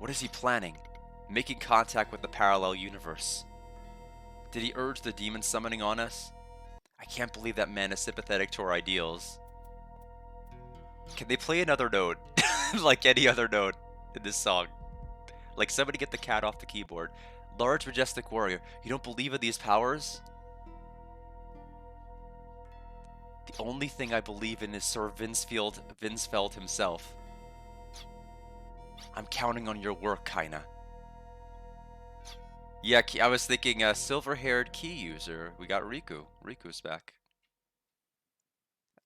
What is he planning? Making contact with the parallel universe. Did he urge the demon summoning on us? I can't believe that man is sympathetic to our ideals. Can they play another note? Like any other note in this song? Like somebody get the cat off the keyboard. Large majestic warrior, you don't believe in these powers? The only thing I believe in is Sir Vinsfeld himself. I'm counting on your work, Kaina. Yeah, I was thinking silver-haired key user. We got Riku. Riku's back.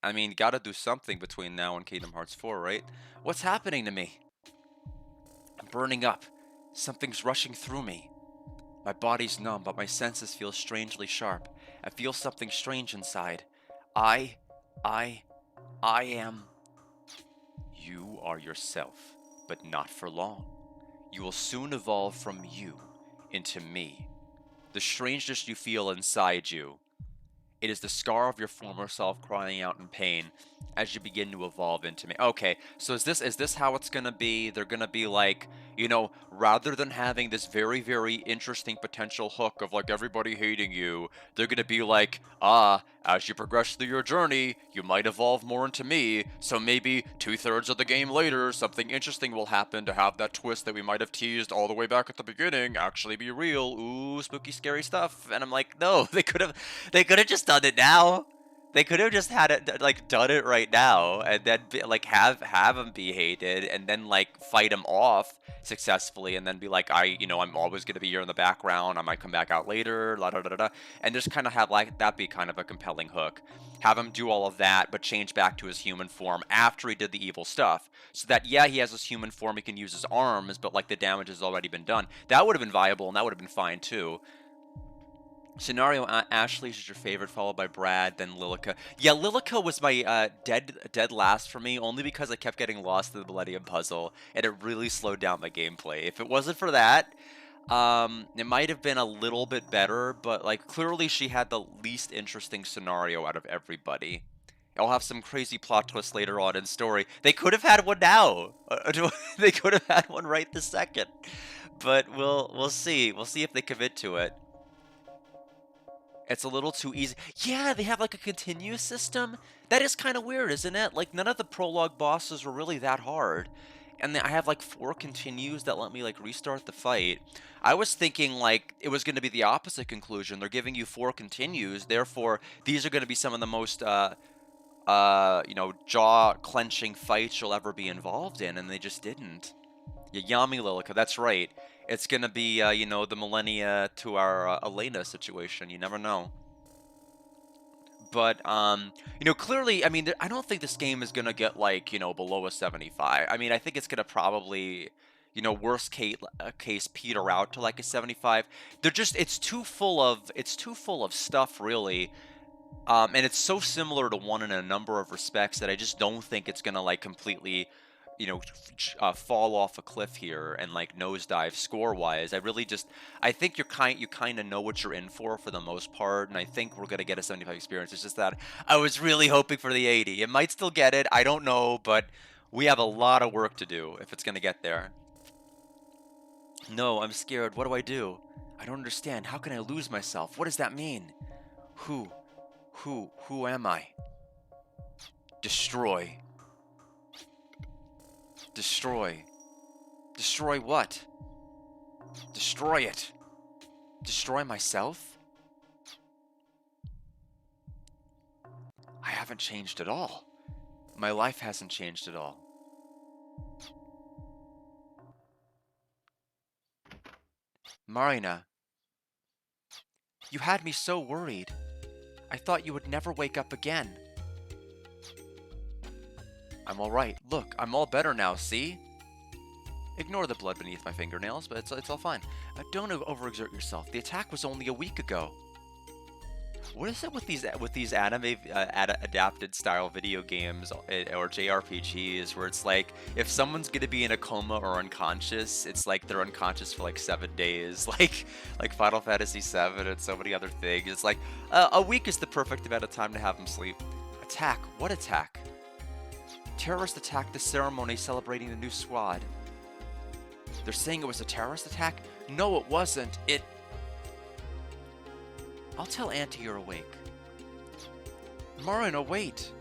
I mean, gotta do something between now and Kingdom Hearts 4, right? What's happening to me? I'm burning up. Something's rushing through me. My body's numb, but my senses feel strangely sharp. I feel something strange inside. I am... You are yourself, but not for long. You will soon evolve from you into me. The strangeness you feel inside you, it is the scar of your former self crying out in pain as you begin to evolve into me. Okay, so is this how it's gonna be? They're gonna be like, you know, rather than having this very, very interesting potential hook of like everybody hating you, they're gonna be like, as you progress through your journey, you might evolve more into me, so maybe 2/3 of the game later, something interesting will happen to have that twist that we might have teased all the way back at the beginning actually be real. Ooh, spooky, scary stuff. And I'm like, no, they could have just done it now. They could have just had it like done it right now, and then like have him be hated, and then like fight him off successfully, and then be like, I'm always gonna be here in the background. I might come back out later, la da da da, and just kind of have like that be kind of a compelling hook. Have him do all of that, but change back to his human form after he did the evil stuff, so that yeah, he has his human form, he can use his arms, but like the damage has already been done. That would have been viable, and that would have been fine too. Scenario Ashley's is your favorite, followed by Brad, then Lilica. Yeah, Lilica was my dead last for me, only because I kept getting lost in the Millennium Puzzle, and it really slowed down my gameplay. If it wasn't for that, it might have been a little bit better, but like clearly she had the least interesting scenario out of everybody. I'll have some crazy plot twists later on in story. They could have had one now. They could have had one right this second. But we'll see. We'll see if they commit to it. It's a little too easy. Yeah, they have like a continuous system. That is kind of weird, isn't it? Like none of the prologue bosses were really that hard. And then I have like 4 continues that let me like restart the fight. I was thinking like it was going to be the opposite conclusion. They're giving you 4 continues, therefore these are going to be some of the most jaw clenching fights you'll ever be involved in, and they just didn't. Yami Lilica, that's right. It's gonna be, the Millennia to our Elena situation. You never know. But, clearly, I mean, I don't think this game is gonna get, like, below a 75. I mean, I think it's gonna probably, worst case peter out to, like, a 75. It's too full of stuff, really. And it's so similar to 1 in a number of respects that I just don't think it's gonna, like, completely fall off a cliff here and like nosedive score wise. I think you kind of know what you're in for the most part, and I think we're gonna get a 75 experience. It's just that I was really hoping for the 80. It might still get it, I don't know, but we have a lot of work to do if it's gonna get there. No, I'm scared. What do I do? I don't understand. How can I lose myself? What does that mean? Who who am I? Destroy. Destroy. Destroy what? Destroy it. Destroy myself? I haven't changed at all. My life hasn't changed at all. Marina, you had me so worried. I thought you would never wake up again. I'm alright. Look, I'm all better now, see? Ignore the blood beneath my fingernails, but it's all fine. Don't overexert yourself. The attack was only a week ago. What is it with these anime adapted style video games or JRPGs where it's like if someone's gonna be in a coma or unconscious, it's like they're unconscious for like 7 days, like Final Fantasy VII and so many other things. It's like a week is the perfect amount of time to have them sleep. Attack? What attack? Terrorists attacked the ceremony celebrating the new squad. They're saying it was a terrorist attack? No, it wasn't. I'll tell Auntie you're awake. Marina, wait.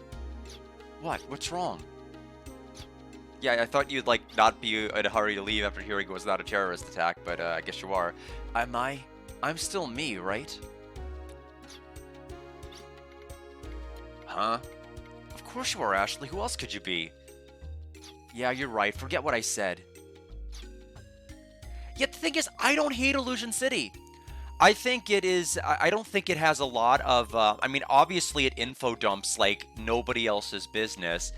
What? What's wrong? Yeah, I thought you'd, like, not be in a hurry to leave after hearing it was not a terrorist attack, but I guess you are. Am I? I'm still me, right? Huh? Of course you are, Ashley. Who else could you be? Yeah, you're right. Forget what I said. Yet the thing is, I don't hate Illusion City. I think it is. I don't think it has a lot of. I mean, obviously, it info dumps like nobody else's business,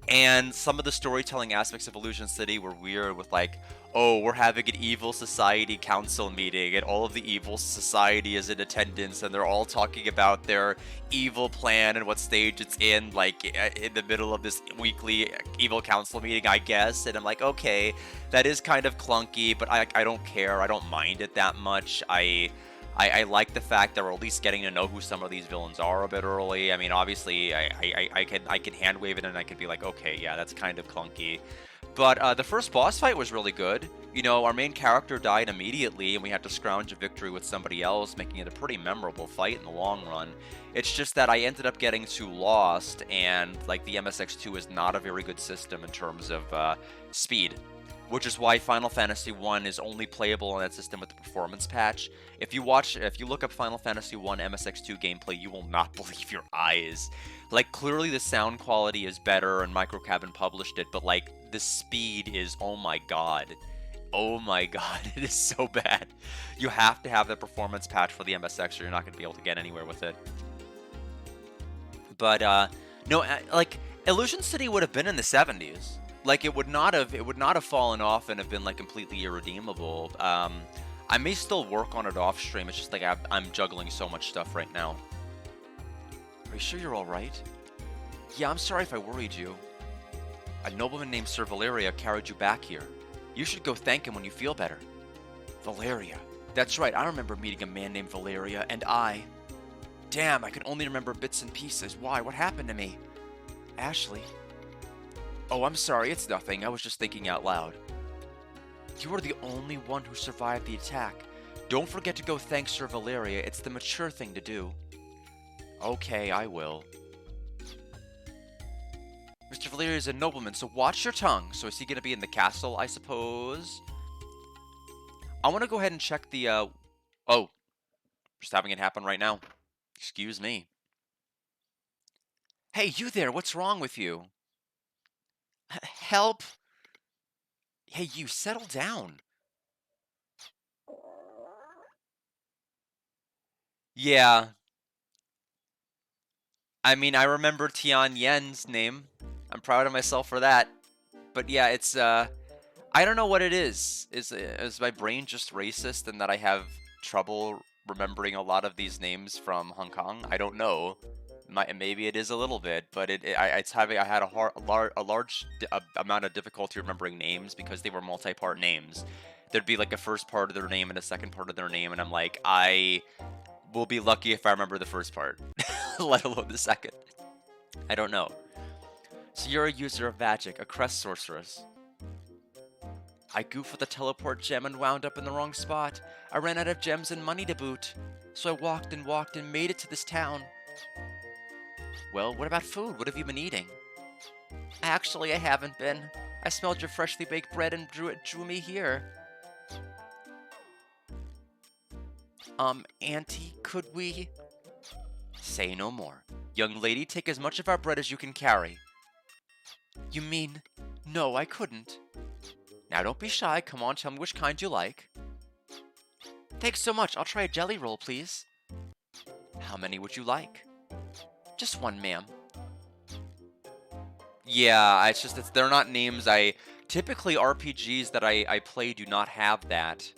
and some of the storytelling aspects of Illusion City were weird. With like, oh, we're having an evil society council meeting, and all of the evil society is in attendance, and they're all talking about their evil plan and what stage it's in, like in the middle of this weekly evil council meeting, I guess. And I'm like, okay, that is kind of clunky, but I don't care. I don't mind it that much. I like the fact that we're at least getting to know who some of these villains are a bit early. I mean, obviously, I can hand wave it and I can be like, okay, yeah, that's kind of clunky. But the first boss fight was really good. You know, our main character died immediately, and we had to scrounge a victory with somebody else, making it a pretty memorable fight in the long run. It's just that I ended up getting too lost, and like the MSX2 is not a very good system in terms of speed. Which is why Final Fantasy 1 is only playable on that system with the performance patch. If you look up Final Fantasy 1 MSX2 gameplay, you will not believe your eyes. Like, clearly the sound quality is better and Microcabin published it, but like, the speed is, oh my god. Oh my god, it is so bad. You have to have the performance patch for the MSX or you're not going to be able to get anywhere with it. But, no, like, Illusion City would have been in the 70s. Like, it would not have fallen off and have been like completely irredeemable. I may still work on it off stream. It's just like I'm juggling so much stuff right now. Are you sure you're all right? Yeah, I'm sorry if I worried you. A nobleman named Sir Valeria carried you back here. You should go thank him when you feel better. Valeria. That's right. I remember meeting a man named Valeria, and Damn, I can only remember bits and pieces. Why? What happened to me? Ashley. Oh, I'm sorry, it's nothing. I was just thinking out loud. You are the only one who survived the attack. Don't forget to go thank Sir Valeria. It's the mature thing to do. Okay, I will. Mr. Valeria is a nobleman, so watch your tongue. So is he going to be in the castle, I suppose? I want to go ahead and check the, Oh, just having it happen right now. Excuse me. Hey, you there, what's wrong with you? Help! Hey, you, settle down. Yeah. I mean, I remember Tian Yen's name. I'm proud of myself for that. But yeah, it's, I don't know what it is. Is my brain just racist and that I have trouble remembering a lot of these names from Hong Kong? I don't know. Maybe it is a little bit, but I had a large amount of difficulty remembering names because they were multi-part names. There'd be like a first part of their name and a second part of their name, and I'm like, I will be lucky if I remember the first part, let alone the second. I don't know. So you're a user of magic, a crest sorceress. I goofed with a teleport gem and wound up in the wrong spot. I ran out of gems and money to boot. So I walked and made it to this town. Well, what about food? What have you been eating? Actually, I haven't been. I smelled your freshly baked bread and drew me here. Auntie, could we? Say no more. Young lady, take as much of our bread as you can carry. You mean, no, I couldn't. Now don't be shy. Come on, tell me which kind you like. Thanks so much. I'll try a jelly roll, please. How many would you like? Just one, ma'am. Yeah, it's just they're not names typically RPGs that I play do not have that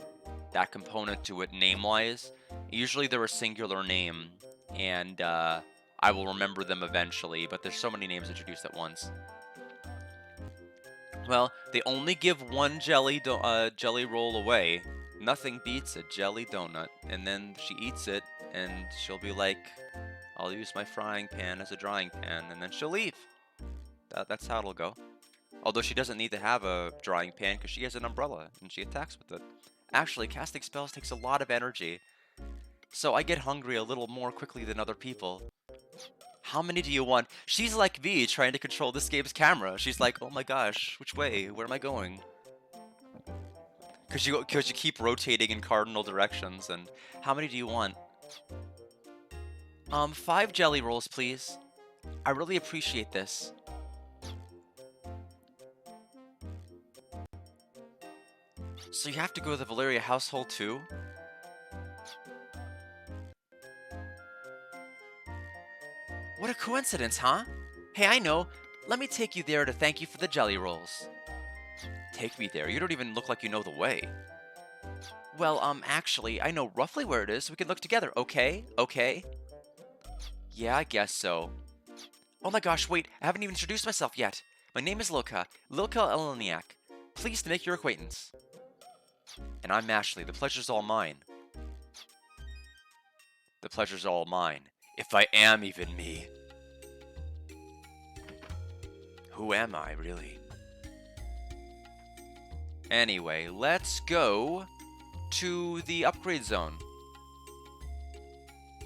component to it name-wise. Usually they're a singular name, and I will remember them eventually, but there's so many names introduced at once. Well, they only give one jelly roll away. Nothing beats a jelly donut. And then she eats it, and she'll be like, I'll use my frying pan as a drying pan, and then she'll leave. That's how it'll go. Although she doesn't need to have a drying pan because she has an umbrella and she attacks with it. Actually, casting spells takes a lot of energy, so I get hungry a little more quickly than other people. How many do you want? She's like me, trying to control this game's camera. She's like, oh my gosh, which way? Where am I going? Because you keep rotating in cardinal directions, and how many do you want? 5 jelly rolls, please. I really appreciate this. So you have to go to the Valeria household too? What a coincidence, huh? Hey, I know. Let me take you there to thank you for the jelly rolls. Take me there? You don't even look like you know the way. Well, actually, I know roughly where it is, so we can look together, okay? Okay? Yeah, I guess so. Oh my gosh, wait, I haven't even introduced myself yet. My name is Lilka Eleniak. Pleased to make your acquaintance. And I'm Ashley. The pleasure's all mine. The pleasure's all mine. If I am even me. Who am I, really? Anyway, let's go to the upgrade zone.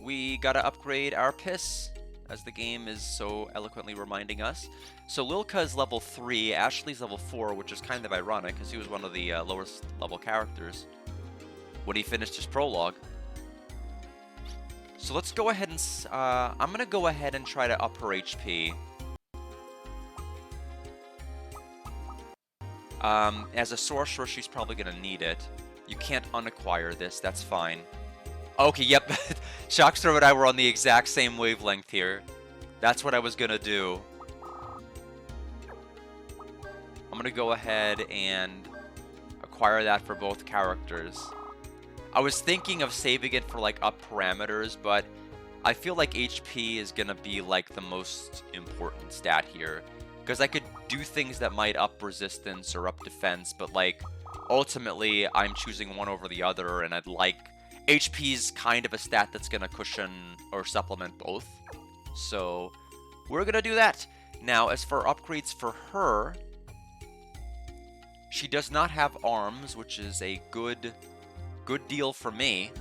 We gotta upgrade our piss, as the game is so eloquently reminding us. So Lilka is level 3, Ashley's level 4, which is kind of ironic, because he was one of the lowest level characters when he finished his prologue. So let's go ahead and... I'm gonna go ahead and try to up her HP. As a sorcerer, she's probably gonna need it. You can't unacquire this, that's fine. Okay, yep. Shockstorm and I were on the exact same wavelength here. That's what I was gonna do. I'm gonna go ahead and acquire that for both characters. I was thinking of saving it for like up parameters, but I feel like HP is gonna be like the most important stat here. Because I could do things that might up resistance or up defense, but like ultimately I'm choosing one over the other, and I'd like HP's kind of a stat that's gonna cushion or supplement both. So we're gonna do that. Now, as for upgrades for her, she does not have arms, which is a good deal for me.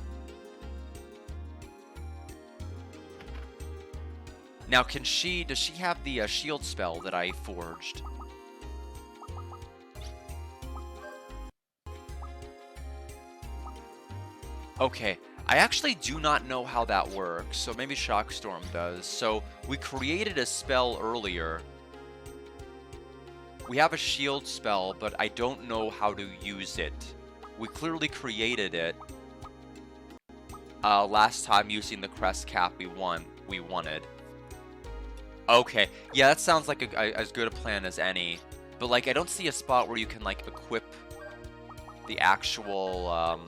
Now, does she have the shield spell that I forged? Okay, I actually do not know how that works, so maybe Shockstorm does. So, we created a spell earlier. We have a shield spell, but I don't know how to use it. We clearly created it last time using the crest cap we wanted. Okay, yeah, that sounds like as good a plan as any. But, like, I don't see a spot where you can, like, equip the actual,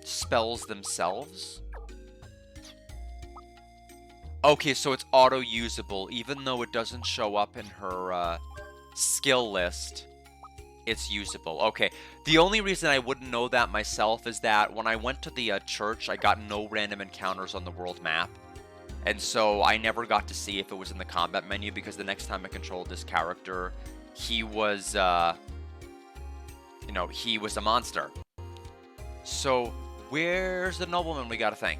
spells themselves. Okay, so it's auto-usable, even though it doesn't show up in her, skill list. It's usable. Okay, the only reason I wouldn't know that myself is that when I went to the, church, I got no random encounters on the world map. And so I never got to see if it was in the combat menu, because the next time I controlled this character, he was, you know, he was a monster. So, where's the nobleman we gotta thank?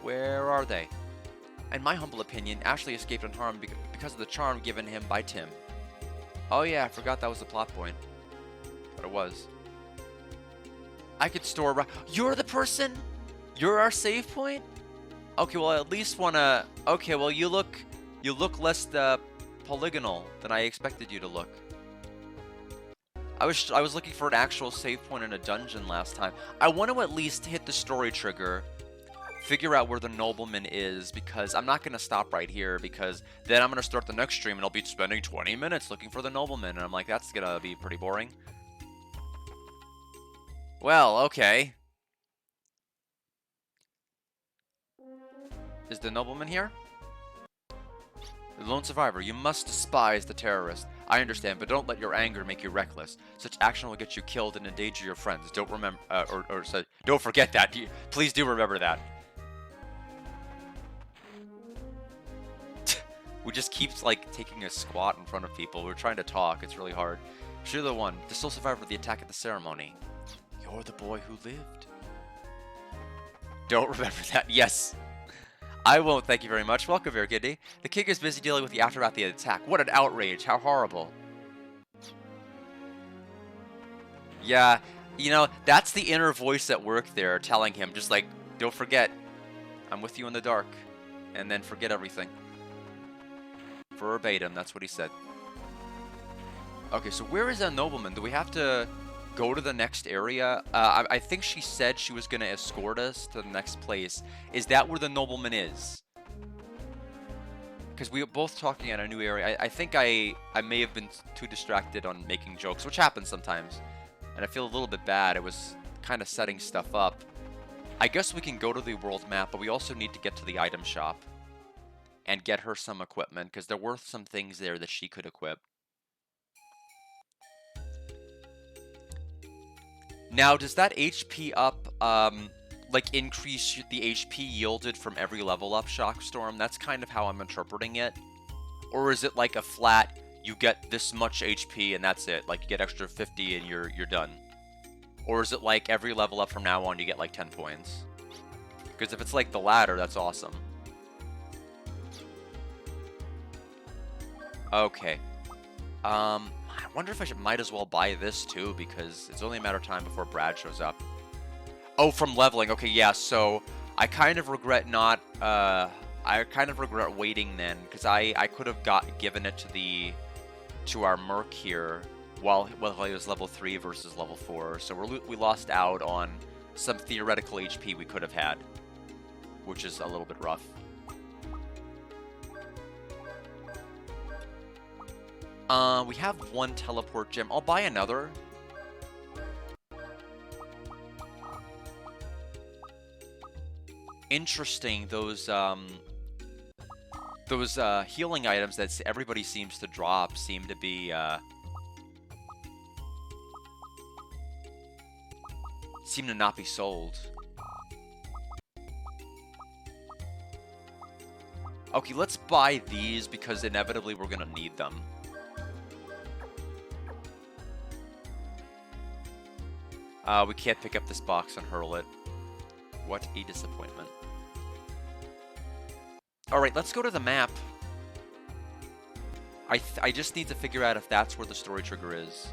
Where are they? In my humble opinion, Ashley escaped unharmed because of the charm given him by Tim. Oh yeah, I forgot that was the plot point. But it was. I could store... You're the person? You're our save point? Okay, well, I at least wanna... Okay, well, you look less polygonal than I expected you to look. I was looking for an actual save point in a dungeon last time. I want to at least hit the story trigger, figure out where the nobleman is, because I'm not gonna stop right here, because then I'm gonna start the next stream and I'll be spending 20 minutes looking for the nobleman, and I'm like, that's gonna be pretty boring. Well, okay. Is the nobleman here? The lone survivor, you must despise the terrorist. I understand, but don't let your anger make you reckless. Such action will get you killed and endanger your friends. Don't remember, don't forget that. Please do remember that. who just keeps, like, taking a squat in front of people. We're trying to talk. It's really hard. You're the one. The sole survivor of the attack at the ceremony. You're the boy who lived. Don't remember that. Yes. I won't, thank you very much. Welcome here, Giddy. The king is busy dealing with the aftermath of the attack. What an outrage. How horrible. Yeah, you know, that's the inner voice at work there telling him, just like, don't forget, I'm with you in the dark. And then forget everything. Verbatim, that's what he said. Okay, so where is that nobleman? Do we have to go to the next area? I think she said she was going to escort us to the next place. Is that where the nobleman is? Because we were both talking at a new area. I think I may have been too distracted on making jokes, which happens sometimes. And I feel a little bit bad. It was kind of setting stuff up. I guess we can go to the world map, but we also need to get to the item shop and get her some equipment, because there were some things there that she could equip. Now, does that HP up, like, increase the HP yielded from every level up, Shockstorm? That's kind of how I'm interpreting it. Or is it like a flat, you get this much HP and that's it? Like, you get extra 50 and you're done. Or is it like every level up from now on you get like 10 points? Because if it's like the latter, that's awesome. Okay. I wonder if I might as well buy this too, because it's only a matter of time before Brad shows up. Oh, from leveling. Okay, yeah, so I kind of regret not, I kind of regret waiting then, because I could have given it to our Merc here while he was level 3 versus level 4. So we lost out on some theoretical HP we could have had, which is a little bit rough. We have one teleport gem. I'll buy another. Interesting, those healing items that everybody seems to drop seem to be seem to not be sold. Okay, let's buy these because inevitably we're gonna need them. We can't pick up this box and hurl it. What a disappointment. Alright, let's go to the map. I just need to figure out if that's where the story trigger is.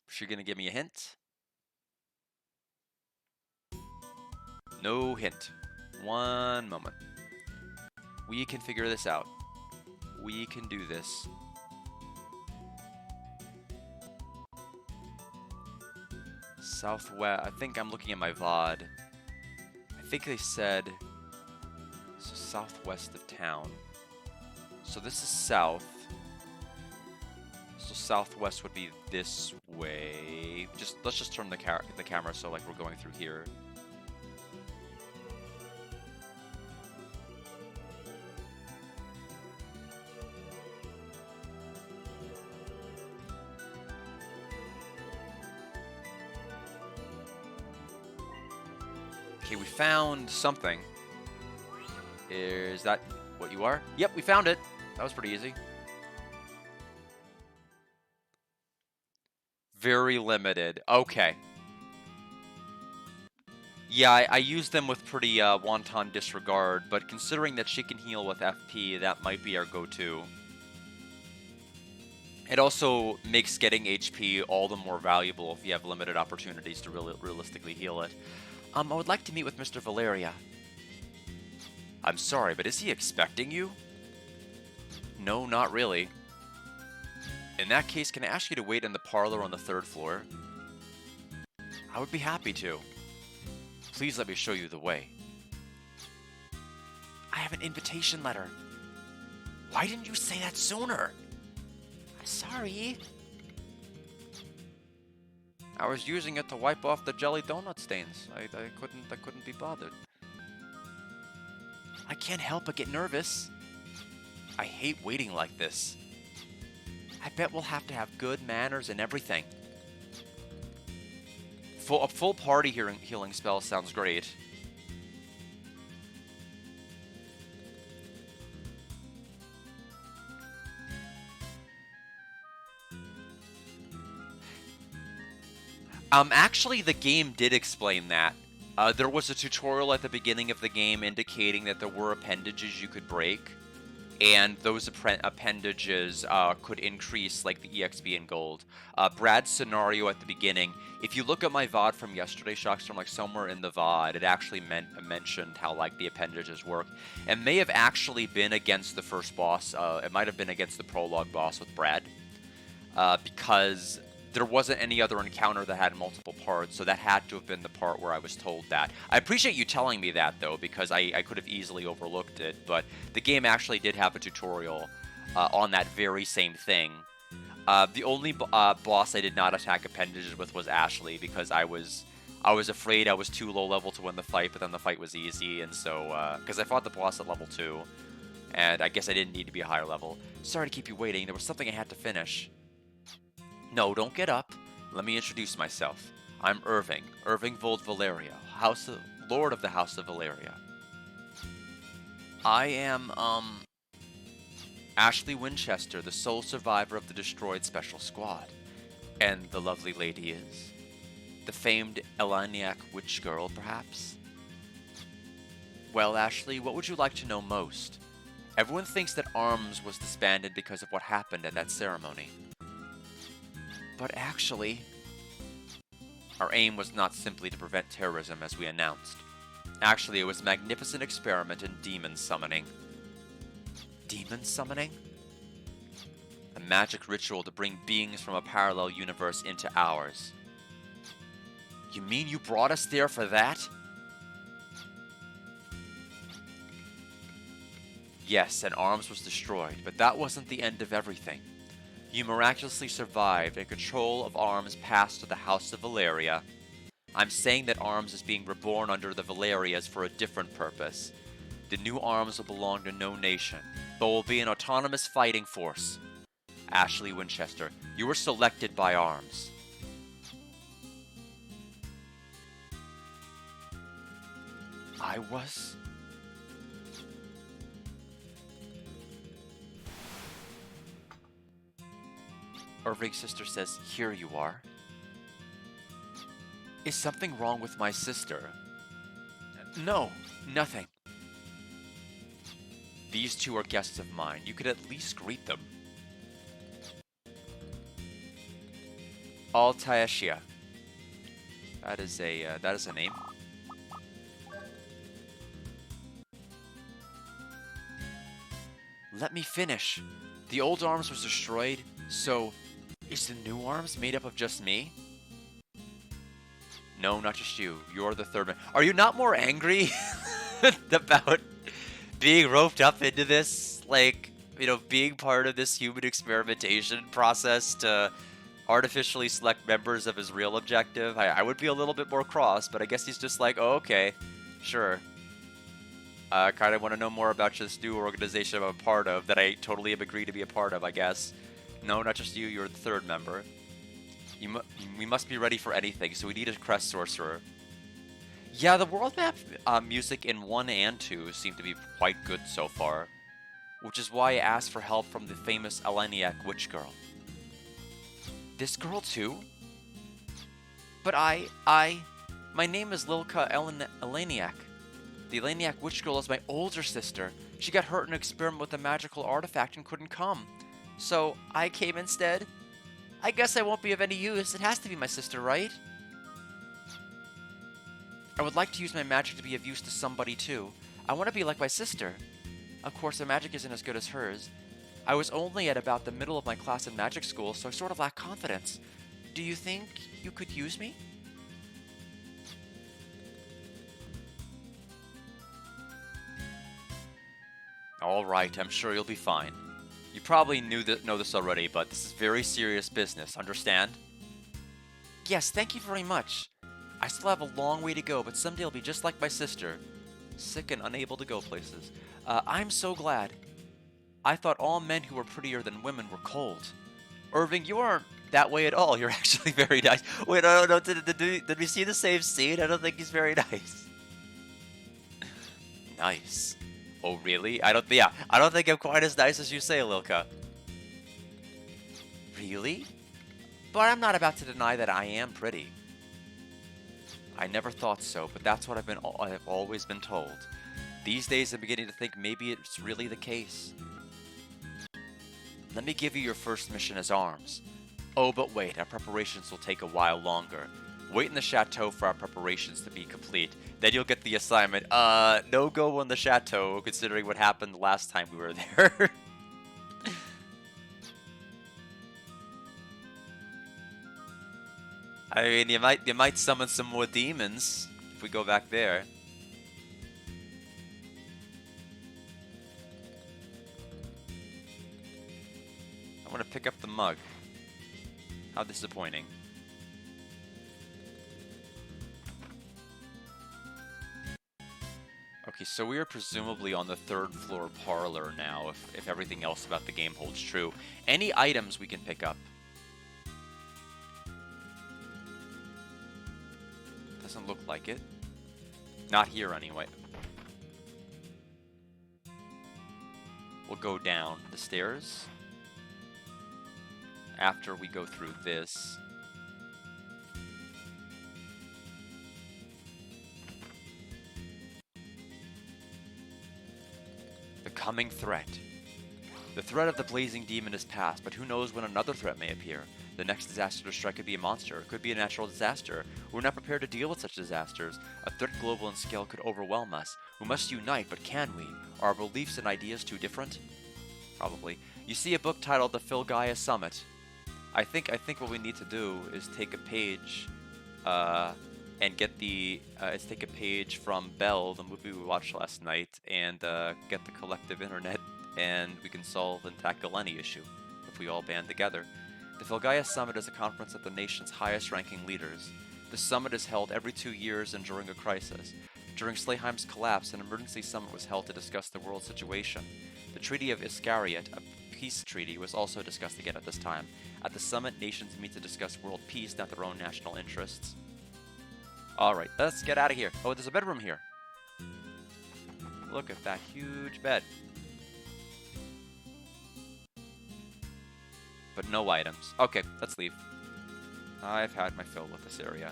Is she gonna give me a hint? No hint. One moment. We can figure this out. We can do this. Southwest. I think I'm looking at my VOD. I think they said so southwest of town. So this is south. So southwest would be this way. Let's just turn the camera so like we're going through here. Okay, we found something. Is that what you are? Yep, we found it. That was pretty easy. Very limited. Okay. Yeah, I use them with pretty wanton disregard, but considering that she can heal with FP, that might be our go-to. It also makes getting HP all the more valuable if you have limited opportunities to realistically heal it. I would like to meet with Mr. Valeria. I'm sorry, but is he expecting you? No, not really. In that case, can I ask you to wait in the parlor on the 3rd floor? I would be happy to. Please let me show you the way. I have an invitation letter. Why didn't you say that sooner? I'm sorry. I was using it to wipe off the jelly donut stains. I couldn't be bothered. I can't help but get nervous. I hate waiting like this. I bet we'll have to have good manners and everything. A full party healing spell sounds great. Actually, the game did explain that. There was a tutorial at the beginning of the game indicating that there were appendages you could break, and those appendages could increase, like, the EXP and gold. Brad's scenario at the beginning, if you look at my VOD from yesterday, Shockstorm, like, somewhere in the VOD, it actually mentioned how, like, the appendages work. It may have actually been against the first boss. It might have been against the prologue boss with Brad, because there wasn't any other encounter that had multiple parts, so that had to have been the part where I was told that. I appreciate you telling me that, though, because I could have easily overlooked it, but the game actually did have a tutorial on that very same thing. The only boss I did not attack appendages with was Ashley, because I was afraid I was too low level to win the fight, but then the fight was easy, and so, because I fought the boss at level 2, and I guess I didn't need to be a higher level. Sorry to keep you waiting, there was something I had to finish. No, don't get up. Let me introduce myself. I'm Irving Vold Valeria, Lord of the House of Valeria. I am, Ashley Winchester, the sole survivor of the destroyed Special Squad. And the lovely lady is? The famed Eleniac Witch Girl, perhaps? Well, Ashley, what would you like to know most? Everyone thinks that ARMS was disbanded because of what happened at that ceremony. But actually, our aim was not simply to prevent terrorism as we announced. Actually, it was a magnificent experiment in demon summoning. Demon summoning? A magic ritual to bring beings from a parallel universe into ours. You mean you brought us there for that? Yes, and ARMS was destroyed, but that wasn't the end of everything. You miraculously survived, and control of ARMS passed to the House of Valeria. I'm saying that ARMS is being reborn under the Valerias for a different purpose. The new ARMS will belong to no nation, but will be an autonomous fighting force. Ashley Winchester, you were selected by ARMS. I was? Irving's sister says, here you are. Is something wrong with my sister? No, nothing. These two are guests of mine. You could at least greet them. Altaeshia. That is a name. Let me finish. The old ARMS was destroyed, so is the new ARMS made up of just me? No, not just you. You're the third man. Are you not more angry about being roped up into this? Like, you know, being part of this human experimentation process to artificially select members of his real objective? I would be a little bit more cross, but I guess he's just like, oh, okay, sure. Kind of want to know more about this new organization I'm a part of that I totally have agreed to be a part of, I guess. No, not just you, you're the third member. We must be ready for anything, so we need a crest sorcerer. Yeah, the world map music in 1 and 2 seem to be quite good so far, which is why I asked for help from the famous Eleniac Witch Girl. This girl too? But my name is Lilka Eleniac. The Eleniac Witch Girl is my older sister. She got hurt in an experiment with a magical artifact and couldn't come. So, I came instead. I guess I won't be of any use. It has to be my sister, right? I would like to use my magic to be of use to somebody too. I want to be like my sister. Of course, my magic isn't as good as hers. I was only at about the middle of my class in magic school, so I sort of lack confidence. Do you think you could use me? Alright, I'm sure you'll be fine. You probably know this already, but this is very serious business, understand? Yes, thank you very much. I still have a long way to go, but someday I'll be just like my sister. Sick and unable to go places. I'm so glad. I thought all men who were prettier than women were cold. Irving, you aren't that way at all. You're actually very nice. Wait, no, no, did we see the same scene? I don't think he's very nice. Nice. Oh, really? I don't think I'm quite as nice as you say, Lilka. Really? But I'm not about to deny that I am pretty. I never thought so, but that's what I've always been told. These days, I'm beginning to think maybe it's really the case. Let me give you your first mission as arms. Oh, but wait, our preparations will take a while longer. Wait in the chateau for our preparations to be complete. Then you'll get the assignment. No go in the chateau, considering what happened the last time we were there. I mean, you might summon some more demons if we go back there. I want to pick up the mug. How disappointing. Okay, so we are presumably on the 3rd floor parlor now, if everything else about the game holds true. Any items we can pick up? Doesn't look like it. Not here, anyway. We'll go down the stairs. After we go through this. The coming threat. The threat of the blazing demon is past, but who knows when another threat may appear. The next disaster to strike could be a monster, it could be a natural disaster. We're not prepared to deal with such disasters. A threat global in scale could overwhelm us. We must unite, but can we? Are our beliefs and ideas too different? Probably. You see a book titled The Filgaia Summit. I think what we need to do is take a page, and get take a page from Belle, the movie we watched last night, and get the collective internet, and we can solve and tackle any issue if we all band together. The Filgaia Summit is a conference of the nation's highest-ranking leaders. The summit is held every 2 years and during a crisis. During Slayheim's collapse, an emergency summit was held to discuss the world situation. The Treaty of Iscariot, a peace treaty, was also discussed again at this time. At the summit, nations meet to discuss world peace, not their own national interests. Alright, let's get out of here. Oh, there's a bedroom here. Look at that huge bed. But no items. Okay, let's leave. I've had my fill with this area.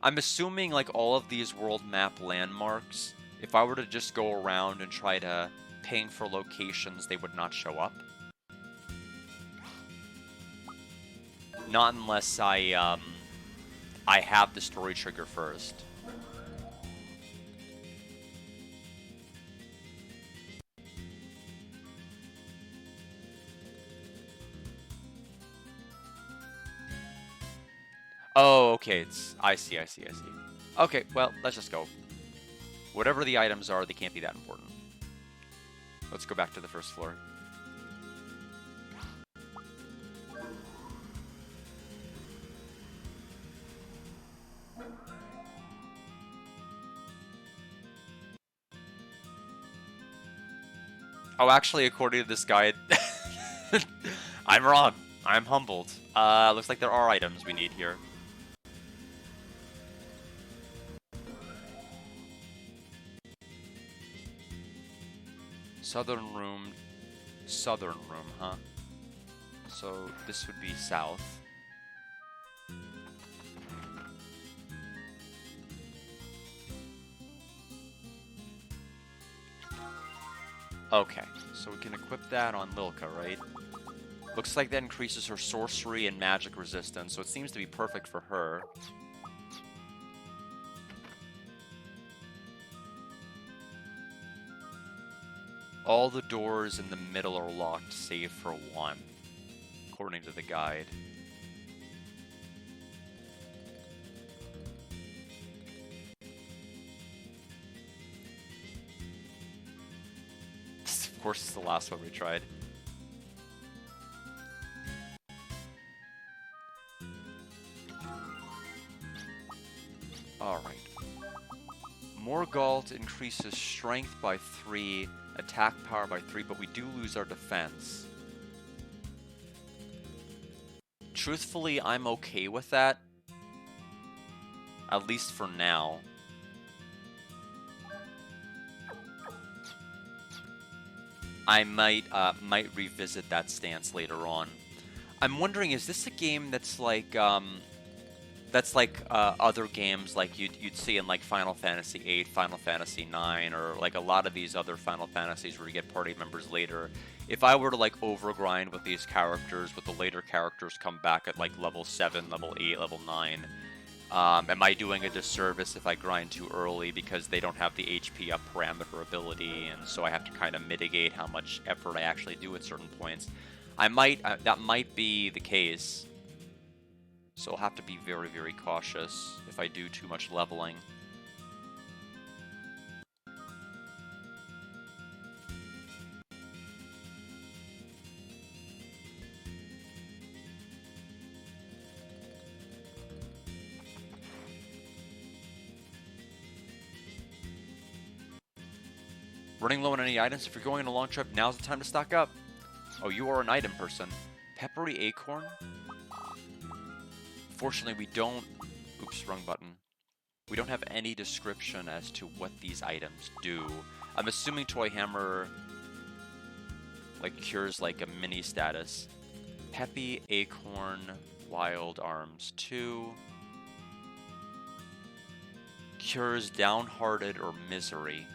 I'm assuming, like, all of these world map landmarks, if I were to just go around and try to ping for locations, they would not show up. Not unless I have the story trigger first. Oh, okay, I see. Okay, well, let's just go. Whatever the items are, they can't be that important. Let's go back to the first floor. Oh, actually, according to this guide, I'm wrong. I'm humbled. Looks like there are items we need here. Southern room, huh? So this would be south. Okay, so we can equip that on Lilka, right? Looks like that increases her sorcery and magic resistance, so it seems to be perfect for her. All the doors in the middle are locked, save for one, according to the guide. Of course, it's the last one we tried. Alright. Morgalt increases strength by 3, attack power by 3, but we do lose our defense. Truthfully, I'm okay with that. At least for now. I might revisit that stance later on. I'm wondering, is this a game that's like other games like you'd see in like Final Fantasy VIII, Final Fantasy IX, or like a lot of these other Final Fantasies where you get party members later. If I were to like overgrind with these characters, with the later characters come back at like level 7, level 8, level 9, am I doing a disservice if I grind too early because they don't have the HP up parameter ability, and so I have to kind of mitigate how much effort I actually do at certain points? That might be the case. So I'll have to be very, very cautious if I do too much leveling. Running low on any items. If you're going on a long trip, now's the time to stock up. Oh, you are an item person. Peppery acorn? Fortunately, we don't... Oops, wrong button. We don't have any description as to what these items do. I'm assuming Toy Hammer like cures like a mini status. Peppy, Acorn, Wild Arms 2. Cures Downhearted or Misery.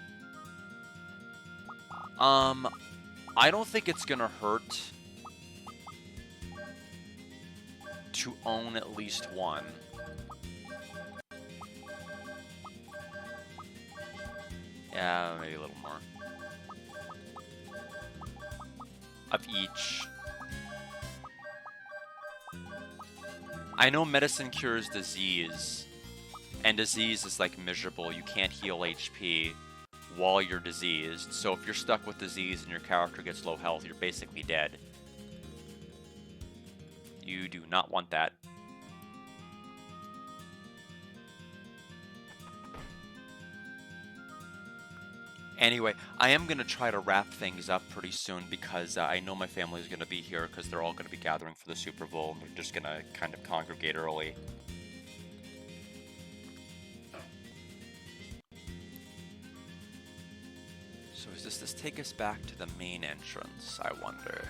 I don't think it's gonna hurt to own at least one. Yeah, maybe a little more. Of each. I know medicine cures disease, and disease is like miserable. You can't heal HP while you're diseased, so if you're stuck with disease and your character gets low health, you're basically dead. You do not want that. Anyway, I am going to try to wrap things up pretty soon because I know my family is going to be here because they're all going to be gathering for the Super Bowl and they're just going to kind of congregate early. So does this take us back to the main entrance, I wonder?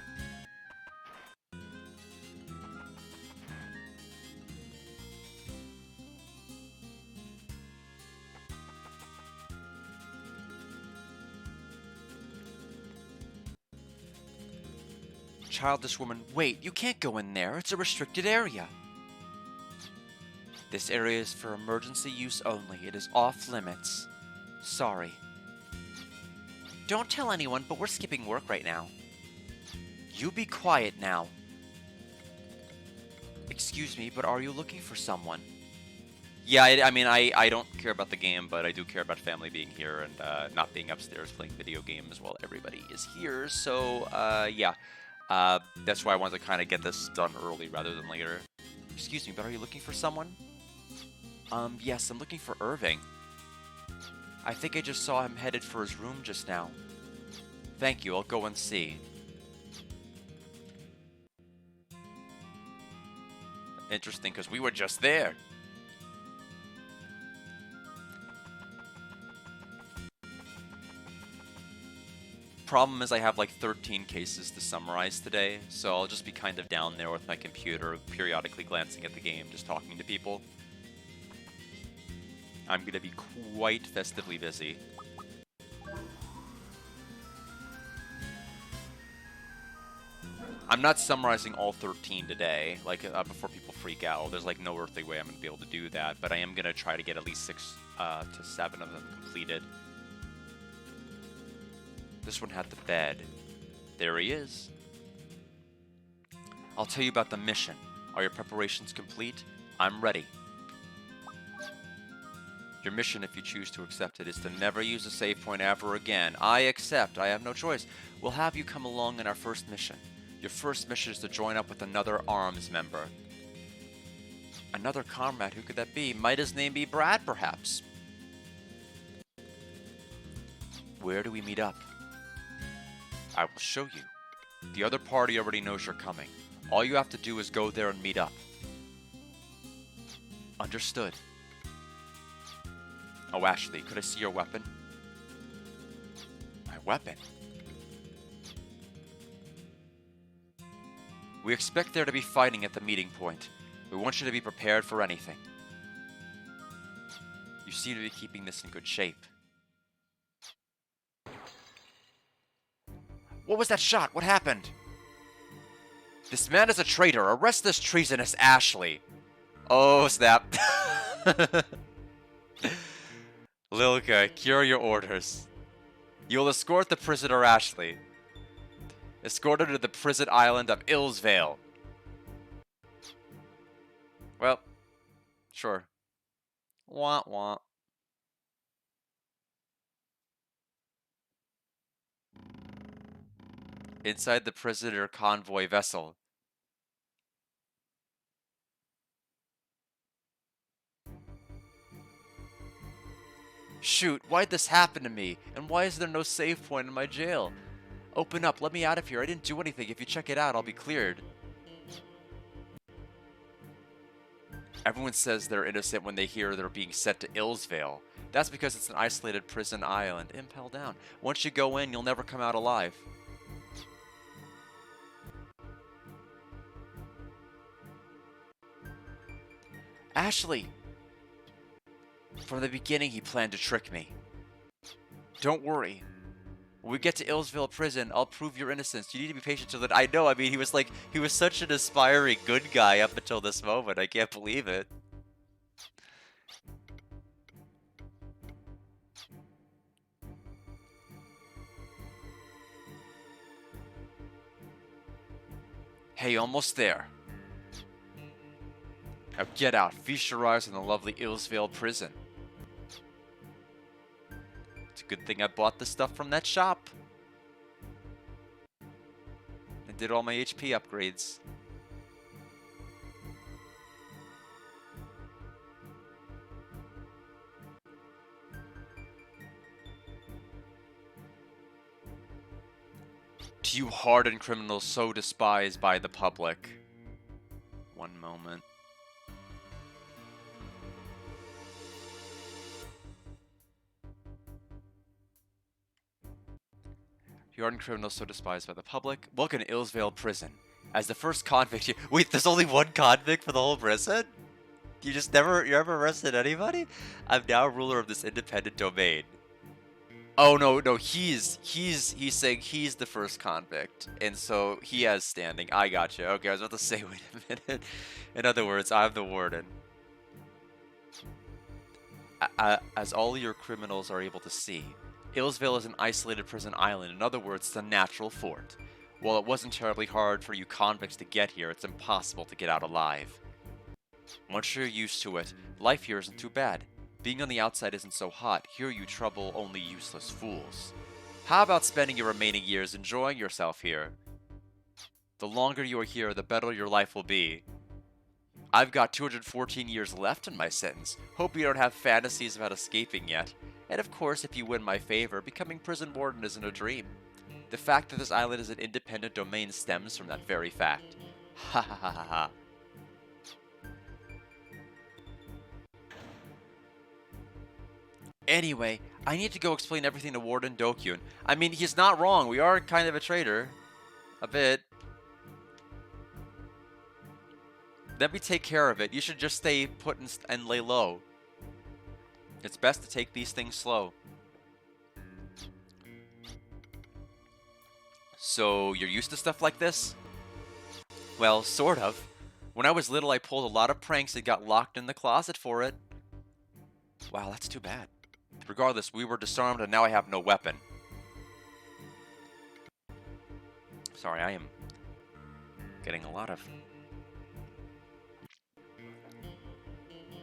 Childish woman, wait, you can't go in there. It's a restricted area. This area is for emergency use only. It is off limits. Sorry. Don't tell anyone, but we're skipping work right now. You be quiet now. Excuse me, but are you looking for someone? Yeah, I mean, I don't care about the game, but I do care about family being here and not being upstairs playing video games while everybody is here. So, yeah. That's why I wanted to kind of get this done early rather than later. Excuse me, but are you looking for someone? Yes, I'm looking for Irving. I think I just saw him headed for his room just now. Thank you, I'll go and see. Interesting, because we were just there. Problem is I have like 13 cases to summarize today, so I'll just be kind of down there with my computer, periodically glancing at the game, just talking to people. I'm going to be quite festively busy. I'm not summarizing all 13 today, like before people freak out. There's like no earthly way I'm going to be able to do that, but I am going to try to get at least 6 to 7 of them completed. This one had the bed. There he is. I'll tell you about the mission. Are your preparations complete? I'm ready. Your mission, if you choose to accept it, is to never use a save point ever again. I accept. I have no choice. We'll have you come along in our first mission. Your first mission is to join up with another ARMS member. Another comrade? Who could that be? Might his name be Brad, perhaps? Where do we meet up? I will show you. The other party already knows you're coming. All you have to do is go there and meet up. Understood. Oh, Ashley, could I see your weapon? My weapon? We expect there to be fighting at the meeting point. We want you to be prepared for anything. You seem to be keeping this in good shape. What was that shot? What happened? This man is a traitor. Arrest this treasonous Ashley. Oh, snap. Lilka, cure your orders. You'll escort the prisoner Ashley. Escort her to the prison island of Illsvale. Well, sure. Wah wah. Inside the prisoner convoy vessel. Shoot, why'd this happen to me? And why is there no save point in my jail? Open up, let me out of here. I didn't do anything. If you check it out, I'll be cleared. Everyone says they're innocent when they hear they're being sent to Illsvale. That's because it's an isolated prison island. Impel down. Once you go in, you'll never come out alive. Ashley! From the beginning, he planned to trick me. Don't worry. When we get to Illsvale prison, I'll prove your innocence. You need to be patient till then. I know, I mean, he was such an aspiring good guy up until this moment. I can't believe it. Hey, almost there. Now get out. Feast your eyes on the lovely Illsvale prison. It's a good thing I bought the stuff from that shop. And did all my HP upgrades. To you hardened criminals so despised by the public. One moment. You hardened criminals so despised by the public. Welcome to Illsvale prison. As the first convict wait, there's only one convict for the whole prison? You ever arrested anybody? I'm now ruler of this independent domain. Oh no, he's saying he's the first convict, and so he has standing. I got you. Okay, I was about to say, wait a minute. In other words, I'm the warden. As all your criminals are able to see, Illsvale is an isolated prison island. In other words, it's a natural fort. While it wasn't terribly hard for you convicts to get here, it's impossible to get out alive. Once you're used to it, life here isn't too bad. Being on the outside isn't so hot. Here you trouble only useless fools. How about spending your remaining years enjoying yourself here? The longer you are here, the better your life will be. I've got 214 years left in my sentence. Hope you don't have fantasies about escaping yet. And of course, if you win my favor, becoming prison warden isn't a dream. The fact that this island is an independent domain stems from that very fact. Ha ha ha ha ha. Anyway, I need to go explain everything to Warden Dokyun. I mean, he's not wrong. We are kind of a traitor. A bit. Let me take care of it. You should just stay put and lay low. It's best to take these things slow. So, you're used to stuff like this? Well, sort of. When I was little, I pulled a lot of pranks and got locked in the closet for it. Wow, that's too bad. Regardless, we were disarmed and now I have no weapon. Sorry, I am getting a lot of...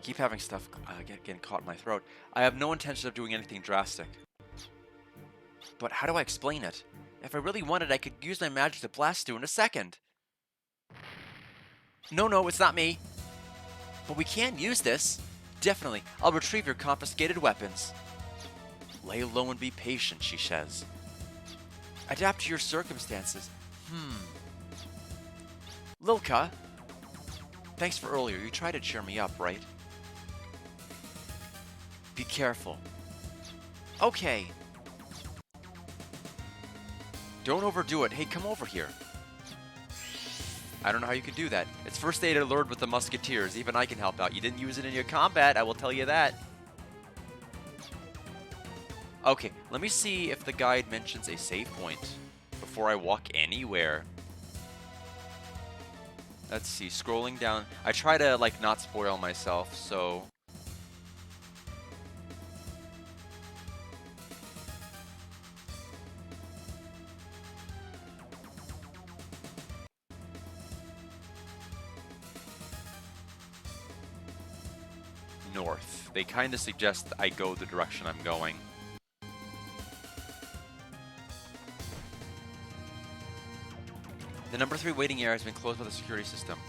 Keep having stuff getting caught in my throat. I have no intention of doing anything drastic. But how do I explain it? If I really wanted, I could use my magic to blast you in a second. No, it's not me. But we can use this. Definitely, I'll retrieve your confiscated weapons. Lay low and be patient, she says. Adapt to your circumstances. Lilka! Thanks for earlier. You tried to cheer me up, right? Be careful. Okay. Don't overdo it. Hey, come over here. I don't know how you could do that. It's first aid alert with the musketeers. Even I can help out. You didn't use it in your combat, I will tell you that. Okay, let me see if the guide mentions a save point before I walk anywhere. Let's see, scrolling down. I try to, like, not spoil myself, so... North. They kind of suggest I go the direction I'm going. The number 3 waiting area has been closed by the security system.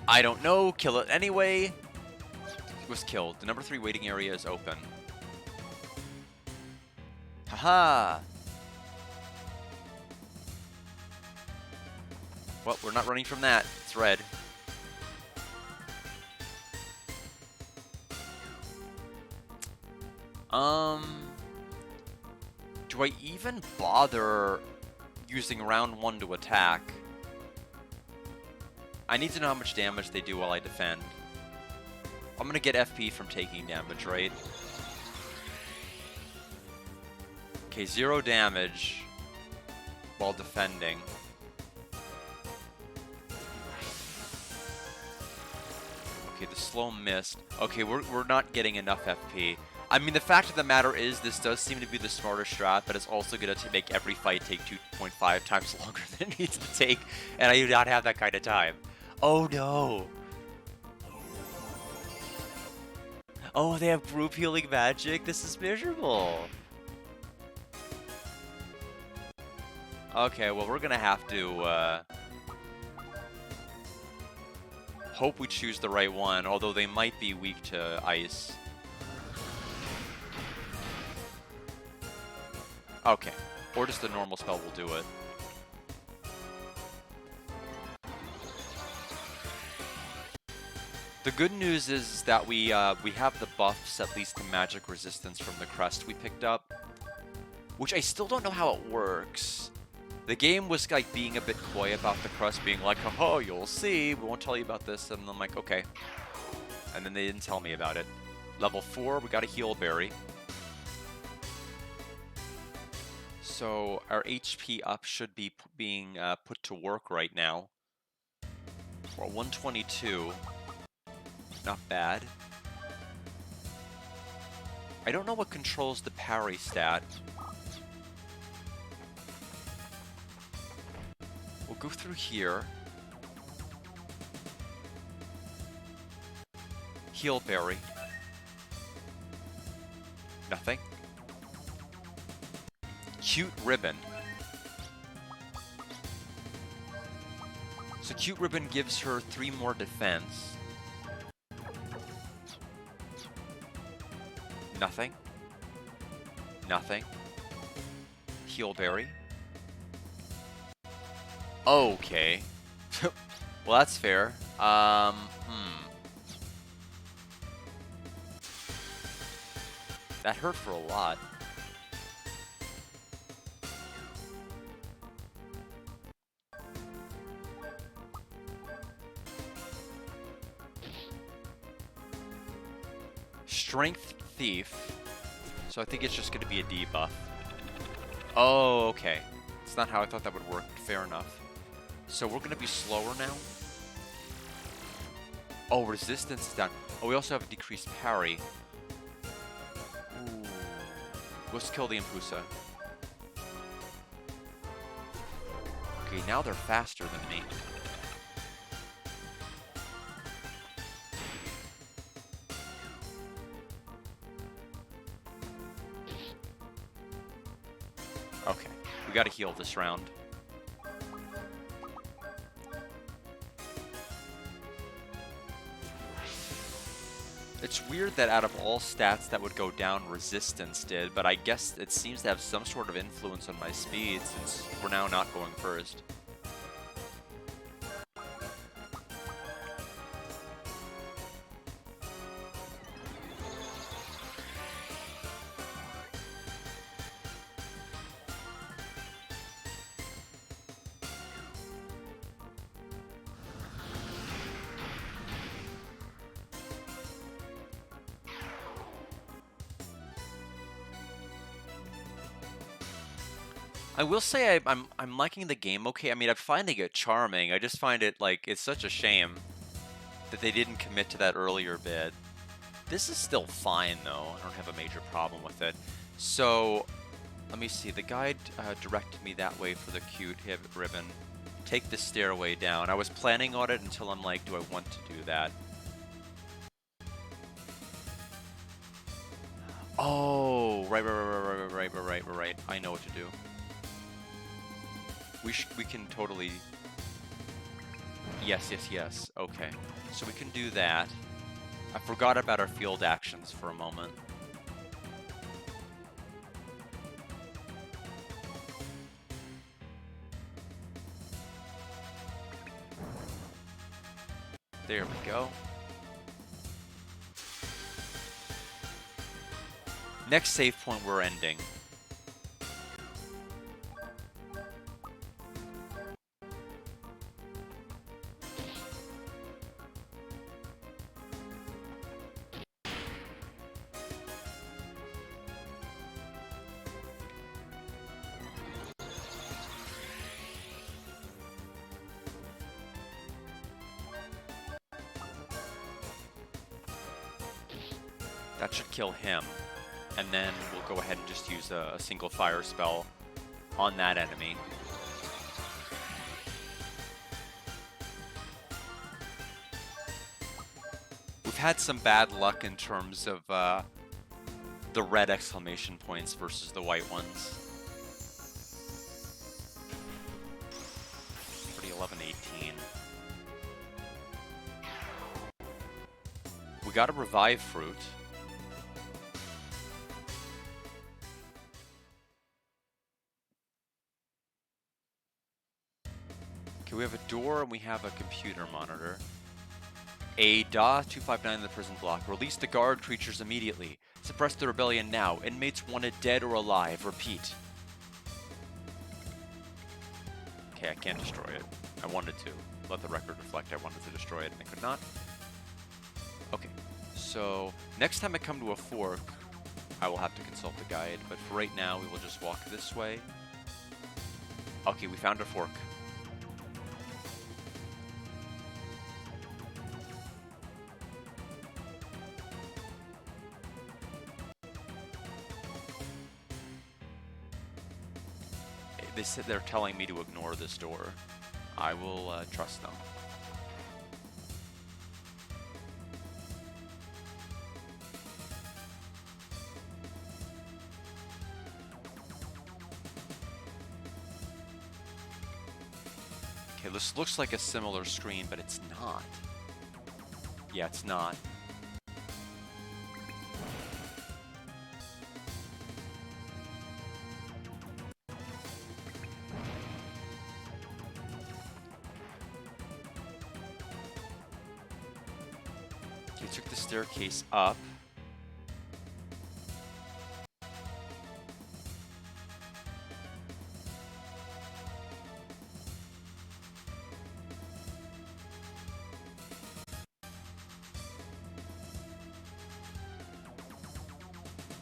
I don't know. Kill it anyway. It was killed. The number 3 waiting area is open. Haha. Well, we're not running from that. It's red. Do I even bother using round 1 to attack? I need to know how much damage they do while I defend. I'm gonna get FP from taking damage, right? Okay, 0 damage while defending. Okay, the slow missed. Okay, we're not getting enough FP. I mean, the fact of the matter is, this does seem to be the smarter strat, but it's also going to make every fight take 2.5 times longer than it needs to take, and I do not have that kind of time. Oh no! Oh, they have group healing magic? This is miserable! Okay, well, we're going to have to, hope we choose the right one, although they might be weak to ice. Okay, or just the normal spell will do it. The good news is that we have the buffs, at least to magic resistance from the crest we picked up, which I still don't know how it works. The game was like being a bit coy about the crest, being like, "Oh, you'll see, we won't tell you about this," and I'm like, okay. And then they didn't tell me about it. Level 4, we got a heal berry. So our HP up should be being put to work right now. We're 122. Not bad. I don't know what controls the parry stat. We'll go through here. Heal berry. Nothing. Cute ribbon. So cute ribbon gives her 3 more defense. Nothing. Nothing. Heal berry. Okay. Well, that's fair. That hurt for a lot. Strength Thief. So I think it's just going to be a debuff. Oh, okay. It's not how I thought that would work. Fair enough. So we're going to be slower now. Oh, resistance is down. Oh, we also have a decreased parry. Ooh. Let's kill the Impusa. Okay, now they're faster than me. Okay, we gotta heal this round. It's weird that out of all stats that would go down, resistance did, but I guess it seems to have some sort of influence on my speed since we're now not going first. I will say I'm liking the game okay. I mean, I'm finding it charming. I just find it like it's such a shame that they didn't commit to that earlier bit. This is still fine though. I don't have a major problem with it. So let me see. The guide directed me that way for the cute hip ribbon. Take the stairway down. I was planning on it until I'm like, do I want to do that? Oh, right. I know what to do. We can totally. Yes. Okay, so we can do that. I forgot about our field actions for a moment. There we go. Next save point we're ending. That should kill him. And then we'll go ahead and just use a single fire spell on that enemy. We've had some bad luck in terms of the red exclamation points versus the white ones. Pretty 11-18. We got a revive fruit. Okay, we have a door and we have a computer monitor. A DA-259 in the prison block. Release the guard creatures immediately. Suppress the rebellion now. Inmates wanted dead or alive. Repeat. Okay, I can't destroy it. I wanted to. Let the record reflect I wanted to destroy it and I could not. Okay, so next time I come to a fork, I will have to consult the guide, but for right now we will just walk this way. Okay, we found a fork. They said they're telling me to ignore this door. I will trust them. Okay, this looks like a similar screen, but it's not. Yeah, it's not. We took the staircase up.